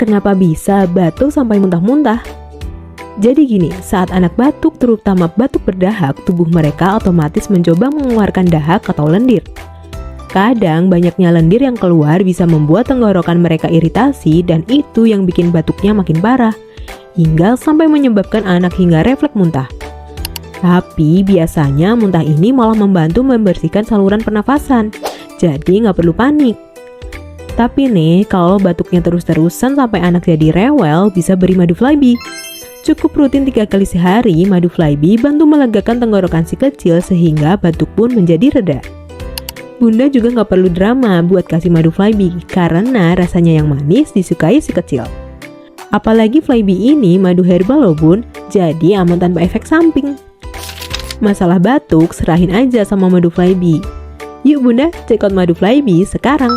kenapa bisa batuk sampai muntah-muntah? Jadi gini, saat anak batuk, terutama batuk berdahak, tubuh mereka otomatis mencoba mengeluarkan dahak atau lendir. Kadang banyaknya lendir yang keluar bisa membuat tenggorokan mereka iritasi dan itu yang bikin batuknya makin parah, hingga sampai menyebabkan anak hingga refleks muntah. Tapi biasanya muntah ini malah membantu membersihkan saluran pernafasan, jadi nggak perlu panik. Tapi nih, kalau batuknya terus-terusan sampai anak jadi rewel, bisa beri madu Flybe. Cukup rutin 3 kali sehari, madu Flybe bantu melegakan tenggorokan si kecil sehingga batuk pun menjadi reda. Bunda juga nggak perlu drama buat kasih madu Flybe karena rasanya yang manis disukai si kecil. Apalagi Flybe ini madu herbal loh bun, jadi aman tanpa efek samping. Masalah batuk, serahin aja sama madu Flybe. Yuk bunda, check out madu Flybe sekarang.